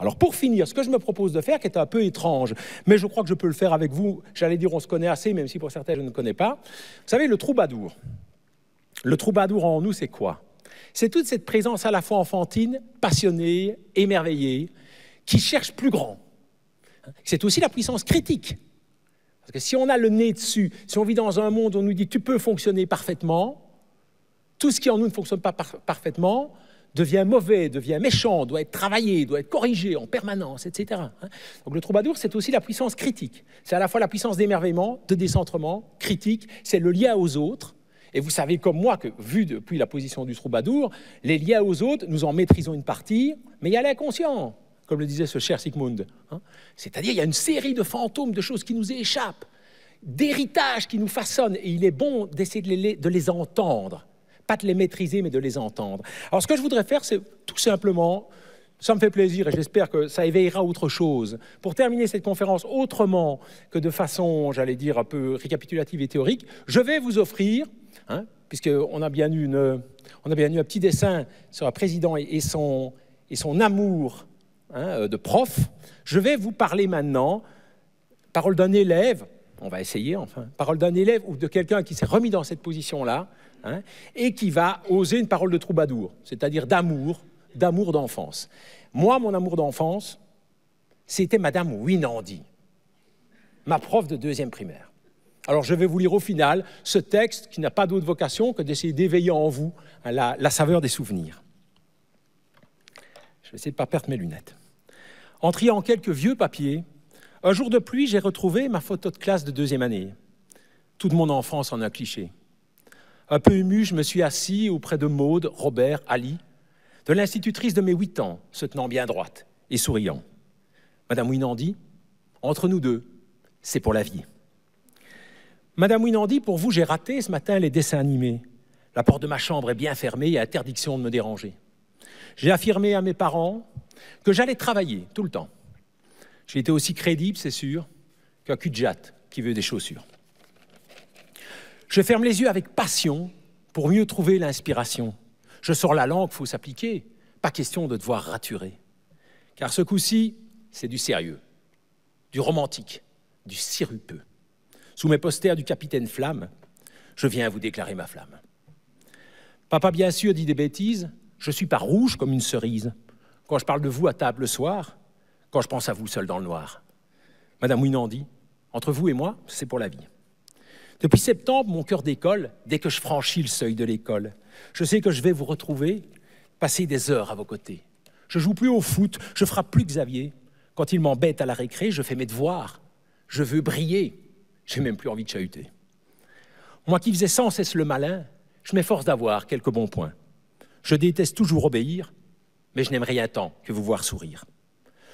Alors pour finir, ce que je me propose de faire, qui est un peu étrange, mais je crois que je peux le faire avec vous, j'allais dire on se connaît assez, même si pour certains je ne connais pas. Vous savez, le troubadour. Le troubadour en nous, c'est quoi? C'est toute cette présence à la fois enfantine, passionnée, émerveillée, qui cherche plus grand. C'est aussi la puissance critique. Parce que si on a le nez dessus, si on vit dans un monde où on nous dit « tu peux fonctionner parfaitement », tout ce qui en nous ne fonctionne pas parfaitement devient mauvais, devient méchant, doit être travaillé, doit être corrigé en permanence, etc. Donc le troubadour, c'est aussi la puissance critique. C'est à la fois la puissance d'émerveillement, de décentrement, critique, c'est le lien aux autres. Et vous savez comme moi que, vu depuis la position du troubadour, les liens aux autres, nous en maîtrisons une partie, mais il y a l'inconscient, comme le disait ce cher Sigmund. C'est-à-dire, il y a une série de fantômes, de choses qui nous échappent, d'héritages qui nous façonnent, et il est bon d'essayer de les entendre. Pas de les maîtriser, mais de les entendre. Alors, ce que je voudrais faire, c'est tout simplement, ça me fait plaisir et j'espère que ça éveillera autre chose. Pour terminer cette conférence autrement que de façon, j'allais dire, un peu récapitulative et théorique, je vais vous offrir, puisqu'on a bien eu un petit dessin sur un président et son amour de prof, je vais vous parler maintenant, parole d'un élève, on va essayer enfin, parole d'un élève ou de quelqu'un qui s'est remis dans cette position-là, et qui va oser une parole de troubadour, c'est-à-dire d'amour d'enfance. Moi, mon amour d'enfance, c'était Madame Winandi, ma prof de 2e primaire. Alors, je vais vous lire au final ce texte qui n'a pas d'autre vocation que d'essayer d'éveiller en vous la saveur des souvenirs. Je vais essayer de ne pas perdre mes lunettes. En triant quelques vieux papiers, un jour de pluie, j'ai retrouvé ma photo de classe de 2e année. Toute mon enfance en un cliché. Un peu ému, je me suis assis auprès de Maude, Robert, Ali, de l'institutrice de mes 8 ans, se tenant bien droite et souriant. Madame Winandi, entre nous deux, c'est pour la vie. Madame Winandi, pour vous, j'ai raté ce matin les dessins animés. La porte de ma chambre est bien fermée et interdiction de me déranger. J'ai affirmé à mes parents que j'allais travailler tout le temps. J'ai été aussi crédible, c'est sûr, qu'un cul-de-jatte qui veut des chaussures. Je ferme les yeux avec passion pour mieux trouver l'inspiration. Je sors la langue, faut s'appliquer. Pas question de devoir raturer. Car ce coup-ci, c'est du sérieux, du romantique, du sirupeux. Sous mes posters du capitaine Flamme, je viens vous déclarer ma flamme. Papa, bien sûr, dit des bêtises. Je suis pas rouge comme une cerise. Quand je parle de vous à table le soir, quand je pense à vous seul dans le noir. Madame Winandi, entre vous et moi, c'est pour la vie. Depuis septembre, mon cœur décolle dès que je franchis le seuil de l'école. Je sais que je vais vous retrouver, passer des heures à vos côtés. Je joue plus au foot, je frappe plus Xavier. Quand il m'embête à la récré, je fais mes devoirs. Je veux briller, j'ai même plus envie de chahuter. Moi qui faisais sans cesse le malin, je m'efforce d'avoir quelques bons points. Je déteste toujours obéir, mais je n'aime rien tant que vous voir sourire.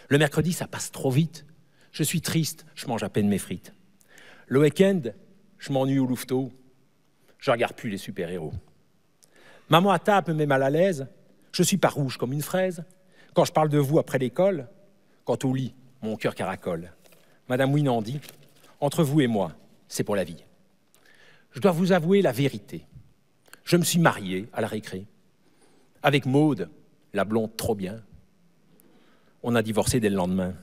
Le mercredi, ça passe trop vite. Je suis triste, je mange à peine mes frites. Le week-end, je m'ennuie au louveteau. Je regarde plus les super-héros. Maman à table me met mal à l'aise. Je suis pas rouge comme une fraise. Quand je parle de vous après l'école, quant au lit, mon cœur caracole. Madame Winandi, entre vous et moi, c'est pour la vie. Je dois vous avouer la vérité. Je me suis marié à la récré. Avec Maude, la blonde trop bien. On a divorcé dès le lendemain.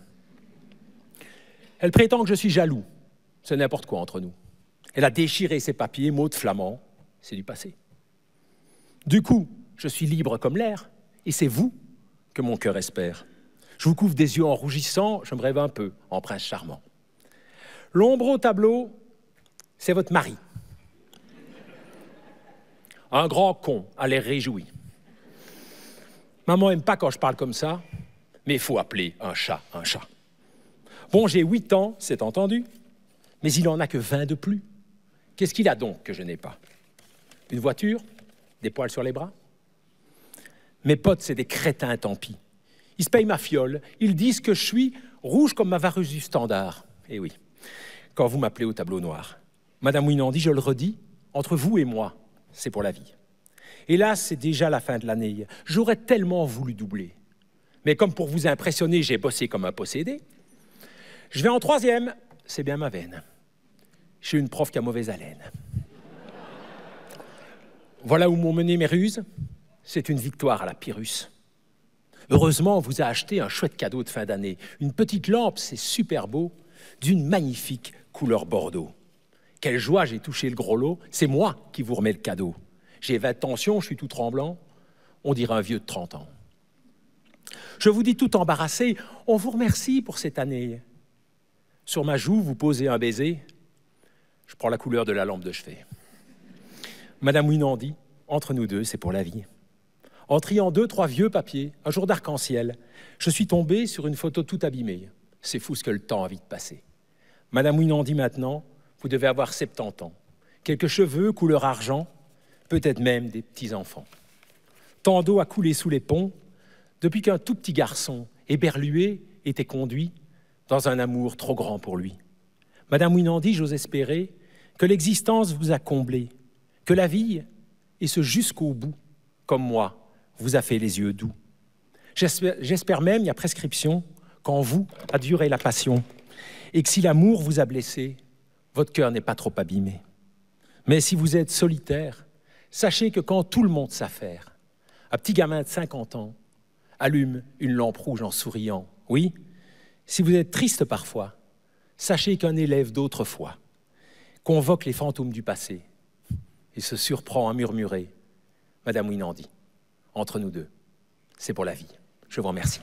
Elle prétend que je suis jaloux. C'est n'importe quoi entre nous. Elle a déchiré ses papiers, Maude flamand. C'est du passé. Du coup, je suis libre comme l'air, et c'est vous que mon cœur espère. Je vous couvre des yeux en rougissant, je me rêve un peu en prince charmant. L'ombre au tableau, c'est votre mari. Un grand con, à l'air réjoui. Maman n'aime pas quand je parle comme ça, mais il faut appeler un chat un chat. Bon, j'ai 8 ans, c'est entendu, mais il n'en a que 20 de plus. Qu'est-ce qu'il a donc que je n'ai pas? Une voiture? Des poils sur les bras? Mes potes, c'est des crétins, tant pis. Ils se payent ma fiole, ils disent que je suis rouge comme ma vareuse du standard. Eh oui, quand vous m'appelez au tableau noir. Madame Winandi, je le redis, entre vous et moi, c'est pour la vie. Hélas, c'est déjà la fin de l'année. J'aurais tellement voulu doubler. Mais comme pour vous impressionner, j'ai bossé comme un possédé. Je vais en 3e, c'est bien ma veine. Je suis une prof qui a mauvaise haleine. Voilà où m'ont mené mes ruses. C'est une victoire à la Pyrrhus. Heureusement, on vous a acheté un chouette cadeau de fin d'année. Une petite lampe, c'est super beau, d'une magnifique couleur bordeaux. Quelle joie, j'ai touché le gros lot. C'est moi qui vous remets le cadeau. J'ai 20 tensions, je suis tout tremblant. On dirait un vieux de 30 ans. Je vous dis tout embarrassé, on vous remercie pour cette année. Sur ma joue, vous posez un baiser. Je prends la couleur de la lampe de chevet. Madame Winandi, entre nous deux, c'est pour la vie. En triant 2, 3 vieux papiers, un jour d'arc-en-ciel, je suis tombé sur une photo toute abîmée. C'est fou ce que le temps a vite passé. Madame Winandi, maintenant, vous devez avoir 70 ans. Quelques cheveux, couleur argent, peut-être même des petits-enfants. Tant d'eau a coulé sous les ponts, depuis qu'un tout petit garçon, éberlué, était conduit dans un amour trop grand pour lui. Madame Winandi, j'ose espérer que l'existence vous a comblé, que la vie, et ce jusqu'au bout, comme moi, vous a fait les yeux doux. J'espère même, il y a prescription, qu'en vous a duré la passion, et que si l'amour vous a blessé, votre cœur n'est pas trop abîmé. Mais si vous êtes solitaire, sachez que quand tout le monde s'affaire, un petit gamin de 50 ans allume une lampe rouge en souriant. Oui, si vous êtes triste parfois, sachez qu'un élève d'autrefois convoque les fantômes du passé et se surprend à murmurer « Madame Winandi, entre nous deux, c'est pour la vie. » Je vous remercie.